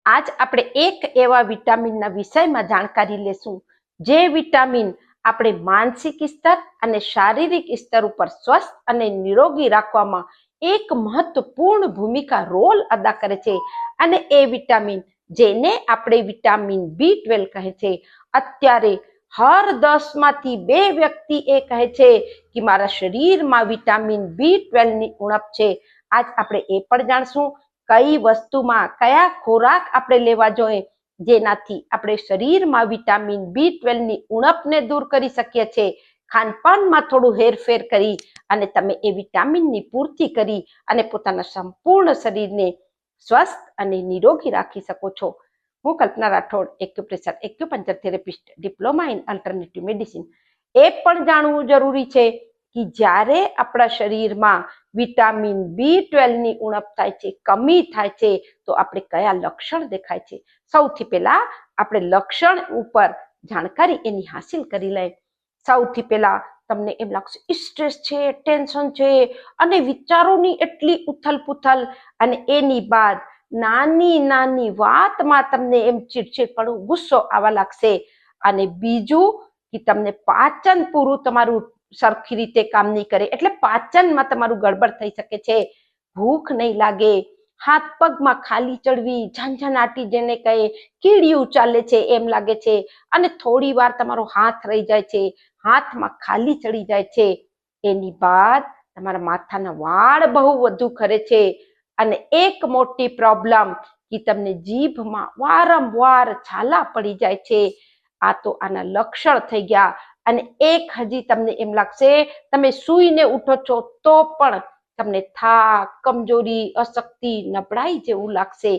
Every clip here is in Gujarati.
આજ આપણે એક એવા વિટામિનના વિષયમાં જાણકારી લેશું જે વિટામિન આપણે માનસિક સ્તર અને શારીરિક સ્તર ઉપર સ્વસ્થ અને નિરોગી રાખવામાં એક મહત્વપૂર્ણ ભૂમિકા રોલ અદા કરે છે અને એ વિટામિન જેને આપણે વિટામિન B12 કહે છે. અત્યારે હર 10માંથી 2 વ્યક્તિ એ કહે છે કે મારા શરીરમાં વિટામિન B12 ની ઉણપ છે. આજ આપણે એ પણ જાણશું કઈ વસ્તુમાં કયા ખોરાક આપણે લેવા જોઈએ જેનાથી આપણે શરીરમાં વિટામિન B12 ની ઉણપને દૂર કરી શકીએ છીએ. ખાનપાનમાં થોડું હેરફેર કરી અને તમે એ વિટામિનની પૂર્તિ કરી અને પોતાના સંપૂર્ણ શરીરને સ્વસ્થ અને નિરોગી રાખી શકો છો. હું Kalpana Rathod, acupressure acupuncture therapist, diploma in alternative medicine. એ પણ જાણવું જરૂરી છે કે જ્યારે આપણા શરીરમાં વિટામિન B12 ની ઉણપ થાય છે, કમી થાય છે, તો આપણે કયા લક્ષણ દેખાય છે. સૌથી પહેલા આપણે લક્ષણ ઉપર જાણકારી એની હાસિલ કરી લઈએ. સૌથી પહેલા તમને એમ લાગશે સ્ટ્રેસ છે, ટેન્શન છે અને વિચારોની એટલી ઉથલ-પુથલ, અને એની બાદ નાની નાની વાતમાં તમને એમ ચીડચીડપણું, ગુસ્સો આવવા લાગશે. અને બીજું કે તમને પાચન પૂરું તમારું સરખી રીતે કામ નહીં કરે, એટલે પાચનમાં તમારું ગડબડ થઈ શકે છે. ભૂખ નહીં લાગે, હાથ પગમાં ખાલી ચડવી, ઝંઝનાટી જેને કહે, કીડિયું ચાલે છે એમ લાગે છે, અને થોડી વાર તમારો હાથ રહી જાય છે, હાથમાં ખાલી ચડી જાય છે. એની બાદ તમારા માથાના વાળ બહુ વધુ ખરે છે, અને એક મોટી પ્રોબ્લેમ કે તમને જીભમાં વારંવાર છાલા પડી જાય છે. આ તો આના લક્ષણ થઈ ગયા. અને એક હજી તમને એમ લાગશે તમે સૂઈને ઉઠો છો તો પણ તમને થાક, કમજોરી, અશક્તિ, નબળાઈ જેવું લાગશે.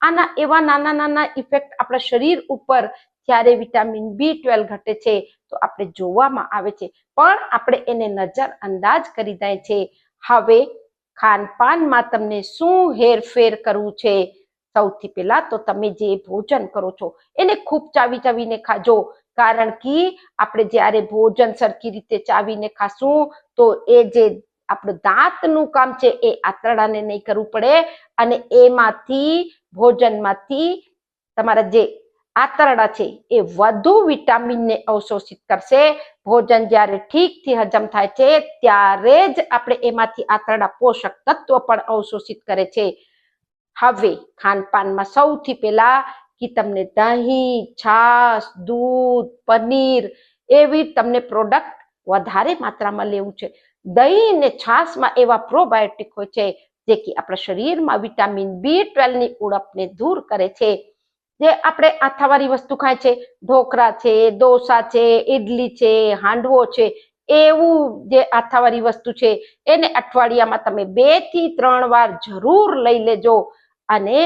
આના એવા નાના નાના ઇફેક્ટ આપણા શરીર ઉપર જ્યારે વિટામિન B12 ઘટે છે તો આપણે જોવામાં આવે છે, પણ આપણે એને નજર અંદાજ કરી દઈએ છે. હવે ખાનપાનમાં તમને શું હેરફેર કરવું છે? સૌથી પહેલા તો તમે જે ભોજન કરો છો એને ખૂબ ચાવી ચાવીને ખાજો, કારણ કે આપણે જ્યારે ભોજન સરખી રીતે ચાવીને ખાશું તો એ જે આપણું દાંતનું કામ છે એ આંતરડાને નહીં કરવું પડે, અને એમાંથી ભોજનમાંથી તમારા જે આંતરડા છે એ વધુ વિટામિનને અવશોષિત કરશે. ભોજન જ્યારે ઠીકથી હજમ થાય છે ત્યારે જ આપણે એમાંથી આંતરડા પોષક તત્વ પણ અવશોષિત કરે છે. હવે ખાનપાનમાં સૌથી પહેલા કે તમને દહીં, છાશ, દૂધ, પનીર એવી તમને પ્રોડક્ટ વધારે માત્રામાં લેવું છે. દહીં ને છાશમાં એવા પ્રોબાયોટિક હોય છે જે કે આપણા શરીરમાં વિટામિન B12 ની ઉણપને દૂર કરે છે. જે આપણે આથાવાળી વસ્તુ ખાય છે, ઢોકળા છે, ડોસા છે, ઇડલી છે, હાંડવો છે, એવું જે આથાવાળી વસ્તુ છે એને અઠવાડિયામાં તમે 2 થી 3 વાર જરૂર લઈ લેજો. અને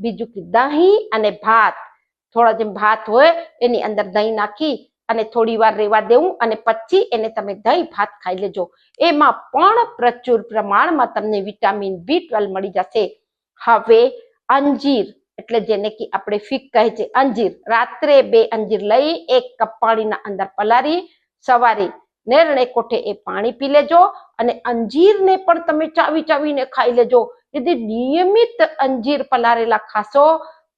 બીજું કે દહીં અને ભાત, થોડા જેમ ભાત હોય એની અંદર દહીં નાખી અને થોડી વાર રહેવા દેવું અને પછી એને તમે દહીં ભાત ખાઈ લેજો. એમાં પણ પ્રચુર પ્રમાણમાં તમને વિટામિન B12 મળી જશે. હવે અંજીર, એટલે જેને કે આપણે ફીક કહે છે, અંજીર, રાત્રે 2 અંજીર લઈ 1 કપ પાણીના અંદર પલાળી સવારે નેરણે કોઠે એ પાણી પી લેજો, અને અંજીરને પણ તમે ચાવી ચાવીને ખાઈ લેજો. यदि નિયમિત અંજીર પલાળેલા ખાશો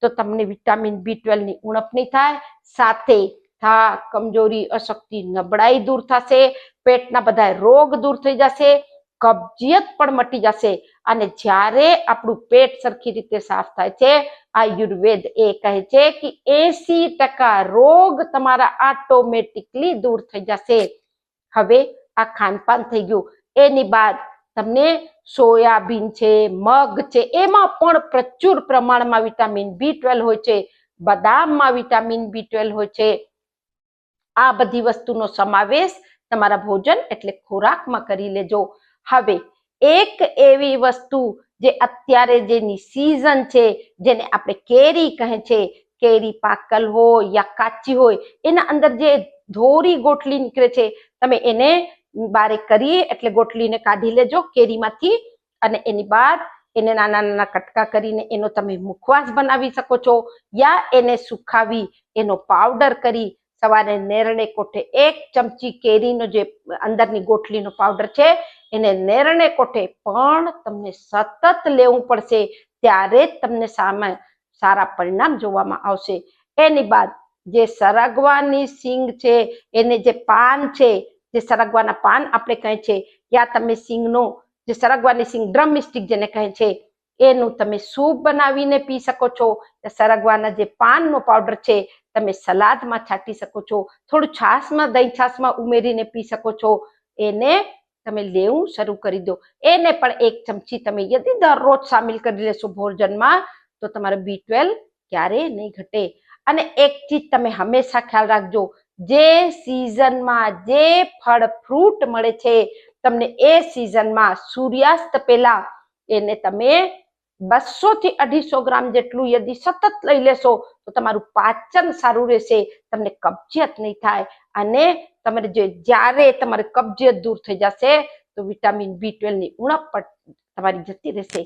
તો તમને વિટામિન B12 ની ઉણપ નહીં થાય, સાથે થાક, કમજોરી, અશક્તિ, નબળાઈ દૂર થશે, પેટના બધા રોગ દૂર થઈ જશે, કબજિયાત પણ મટી જશે. અને જ્યારે આપણું પેટ સરખી રીતે સાફ થાય છે, આયુર્વેદ એ કહે છે કે 80% રોગ તમારા ઓટોમેટિકલી દૂર થઈ જશે. હવે આ ખાનપાન થઈ ગયું. એની બાદ તમને સોયાબીન છે, મગ છે, એમાં પણ પ્રચુર પ્રમાણમાં વિટામિન B12 હોય છે. બદામમાં વિટામિન B12 હોય છે. આ બધી વસ્તુનો સમાવેશ તમારા ભોજન એટલે ખોરાકમાં કરી લેજો. હવે એક એવી વસ્તુ જે અત્યારે જેની સીઝન છે, જેને આપણે કેરી કહે છે, કેરી પાકલ હોય યા કાચી હોય, એના અંદર જે ધોરી ગોટલી નીકળે છે, તમે એને બારીક કરી એટલે ગોટલીને કાઢી લેજો કેરીમાંથી, અને એની બાદ એને નાના નાના કટકા કરીને એનો તમે મુખવાસ બનાવી શકો છો, યા એને સુખાવી એનો પાવડર કરી સવારે નેરણે કોઠે 1 ચમચી કેરીનો જે અંદરની ગોટલીનો પાવડર છે એને નેરણે કોઠે પણ તમને સતત લેવું પડશે, ત્યારે જ તમને સારા પરિણામ જોવામાં આવશે. એની બાદ જે સરગવાની સિંગ છે, એને જે પાન છે, જે સરગવાના પાન આપણે કહે છે, યા તમે સિંગનો જે સરગવાની સિંગ ડ્રમ સ્ટિક જેને કહે છે, એનું તમે સૂપ બનાવીને પી શકો છો. સરગવાના જે પાનનો પાવડર છે તમે સલાદમાં છાંટી શકો છો, થોડું છાશમાં દહીં છાશમાં ઉમેરીને પી શકો છો. એને તમે લેવું શરૂ કરી દો. એને પણ 1 ચમચી તમે યદિ દરરોજ સામેલ કરી લેશો ભોજનમાં તો તમારે B12 ક્યારેય નહીં ઘટે. અને એક ચીજ તમે હંમેશા ખ્યાલ રાખજો, જે સિઝનમાં જે ફળ ફ્રૂટ મળે છે તમને એ સિઝનમાં સૂર્યાસ્ત પહેલા એને તમે 200 થી 250 ગ્રામ જેટલું યદિ સતત લઈ લેશો તો તમારું પાચન સારું રહેશે, તમને કબજિયાત નહીં થાય. અને તમારે જ્યારે તમારે કબજિયાત દૂર થઈ જશે તો વિટામિન B12 ની ઉણપ પણ તમારી જતી રહેશે.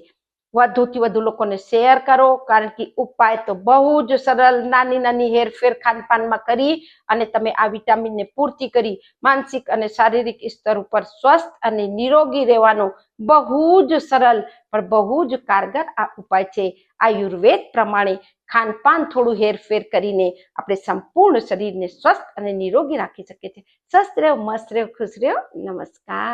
વધુથી વધુ લોકોને શેર કરો, કારણ કે ઉપાય તો બહુ જ સરળ, નાની નાની હેરફેર ખાનપાનમાં કરી અને તમે આ વિટામિનને પૂર્તિ કરી માનસિક અને શારીરિક સ્તર ઉપર સ્વસ્થ અને નિરોગી રહેવાનો બહુ જ સરળ પણ બહુ જ કારગર આ ઉપાય છે. આયુર્વેદ પ્રમાણે ખાનપાન થોડું હેરફેર કરીને આપણે સંપૂર્ણ શરીરને સ્વસ્થ અને નિરોગી રાખી શકીએ છીએ. સ્વસ્થ રહો, મસ્ત રહો, ખુશ રહો. નમસ્કાર.